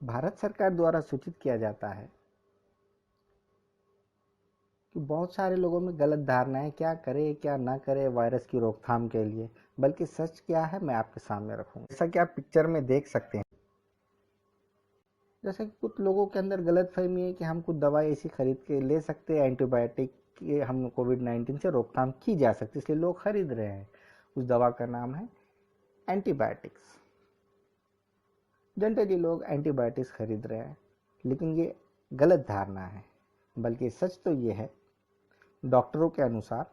भारत सरकार द्वारा सूचित किया जाता है कि बहुत सारे लोगों में गलत धारणा है क्या करे क्या ना करे वायरस की रोकथाम के लिए, बल्कि सच क्या है मैं आपके सामने रखूंगा। जैसा कि आप पिक्चर में देख सकते हैं, जैसे कि कुछ लोगों के अंदर गलतफहमी है कि हम कुछ दवाई ऐसी खरीद के ले सकते हैं, एंटीबायोटिक की हम कोविड-19 से रोकथाम की जा सकती है, इसलिए लोग खरीद रहे हैं। उस दवा का नाम है एंटीबायोटिक्स। जनरली लोग एंटीबायोटिक्स खरीद रहे हैं, लेकिन ये गलत धारणा है। बल्कि सच तो ये है, डॉक्टरों के अनुसार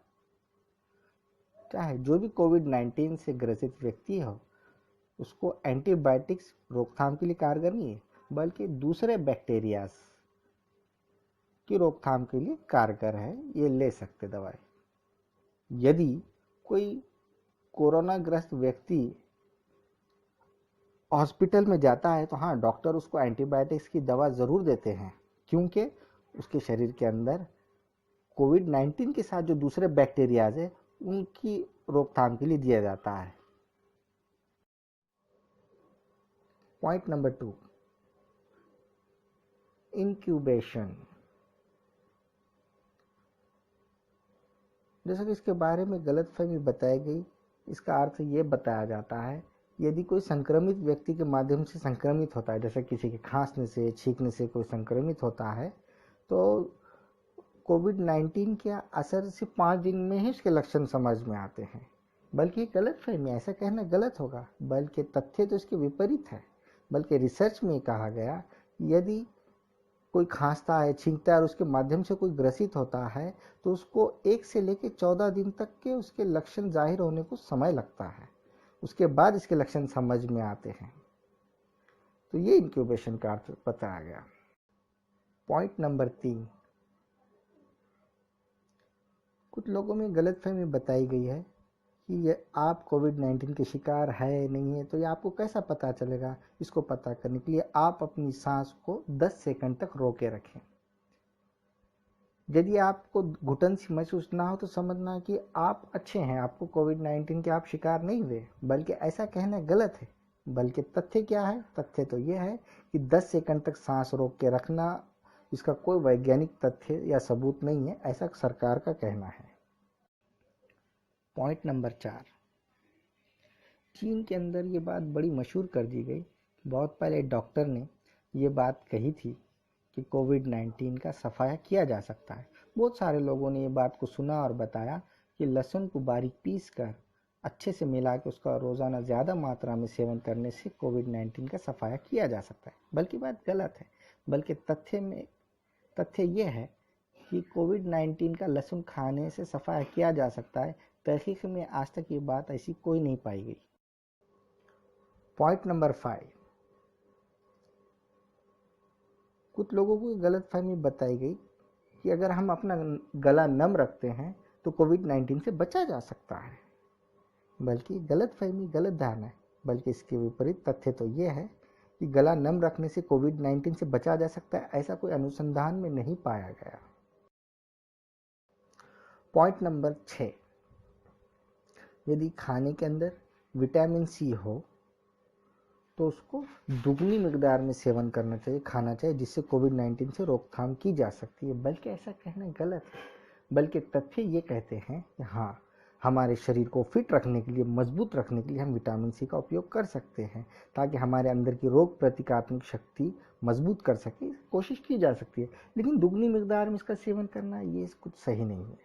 चाहे जो भी कोविड-19 से ग्रसित व्यक्ति हो, उसको एंटीबायोटिक्स रोकथाम के लिए कारगर नहीं है, बल्कि दूसरे बैक्टीरियाज की रोकथाम के लिए कारगर है। ये ले सकते दवाई। यदि कोई कोरोना ग्रस्त व्यक्ति हॉस्पिटल में जाता है तो हाँ, डॉक्टर उसको एंटीबायोटिक्स की दवा ज़रूर देते हैं, क्योंकि उसके शरीर के अंदर कोविड-19 के साथ जो दूसरे बैक्टीरियाज है उनकी रोकथाम के लिए दिया जाता है। Point number 2, incubation. जैसा कि इसके बारे में गलतफहमी बताई गई, इसका अर्थ ये बताया जाता है, यदि कोई संक्रमित व्यक्ति के माध्यम से संक्रमित होता है, जैसे किसी के खांसने से छींकने से कोई संक्रमित होता है, तो कोविड-19 के असर से 5 दिन में ही उसके लक्षण समझ में आते हैं। बल्कि ये गलतफहमी, ऐसा कहना गलत होगा, बल्कि तथ्य तो इसके विपरीत है। बल्कि रिसर्च में कहा गया, यदि कोई खांसता है, छींकता है और उसके माध्यम से कोई ग्रसित होता है, तो उसको 1 से लेकर 14 दिन तक के उसके लक्षण जाहिर होने को समय लगता है। उसके बाद इसके लक्षण समझ में आते हैं। तो ये इंक्यूबेशन का अर्थ बताया गया। पॉइंट नंबर 3, कुछ लोगों में गलतफहमी बताई गई है कि ये आप कोविड-19 के शिकार है नहीं है, तो ये आपको कैसा पता चलेगा। इसको पता करने के लिए आप अपनी सांस को 10 सेकंड तक रोके रखें। यदि आपको घुटन सी महसूस ना हो तो समझना कि आप अच्छे हैं, आपको कोविड-19 के आप शिकार नहीं हुए। बल्कि ऐसा कहना गलत है। बल्कि तथ्य क्या है, तथ्य तो ये है कि 10 सेकंड तक सांस रोक के रखना, इसका कोई वैज्ञानिक तथ्य या सबूत नहीं है, ऐसा सरकार का कहना है। पॉइंट नंबर 4, चीन के अंदर ये बात बड़ी मशहूर कर दी गई। बहुत पहले डॉक्टर ने ये बात कही थी कि कोविड-19 का सफाया किया जा सकता है। बहुत सारे लोगों ने ये बात को सुना और बताया कि लहसुन को बारीक पीस कर अच्छे से मिला के उसका रोज़ाना ज़्यादा मात्रा में सेवन करने से कोविड-19 का सफाया किया जा सकता है। बल्कि बात गलत है। बल्कि तथ्य ये है कि कोविड-19 का लहसुन खाने से सफाया किया जा सकता है। तहकीक में आज तक ये बात ऐसी कोई नहीं पाई गई। पॉइंट नंबर 5, कुछ लोगों को गलतफहमी बताई गई कि अगर हम अपना गला नम रखते हैं तो कोविड-19 से बचा जा सकता है। बल्कि गलतफहमी, गलत धारणा है। बल्कि इसके विपरीत तथ्य तो ये है कि गला नम रखने से कोविड-19 से बचा जा सकता है, ऐसा कोई अनुसंधान में नहीं पाया गया। पॉइंट नंबर 6, यदि खाने के अंदर विटामिन सी हो तो उसको दुगनी मिकदार में सेवन करना चाहिए, खाना चाहिए, जिससे कोविड-19 से रोकथाम की जा सकती है। बल्कि ऐसा कहना गलत है। बल्कि तथ्य ये कहते हैं कि हाँ, हमारे शरीर को फिट रखने के लिए, मजबूत रखने के लिए हम विटामिन सी का उपयोग कर सकते हैं, ताकि हमारे अंदर की रोग प्रतिकारक शक्ति मजबूत कर सके, कोशिश की जा सकती है। लेकिन दुगनी मिकदार में इसका सेवन करना ये कुछ सही नहीं है।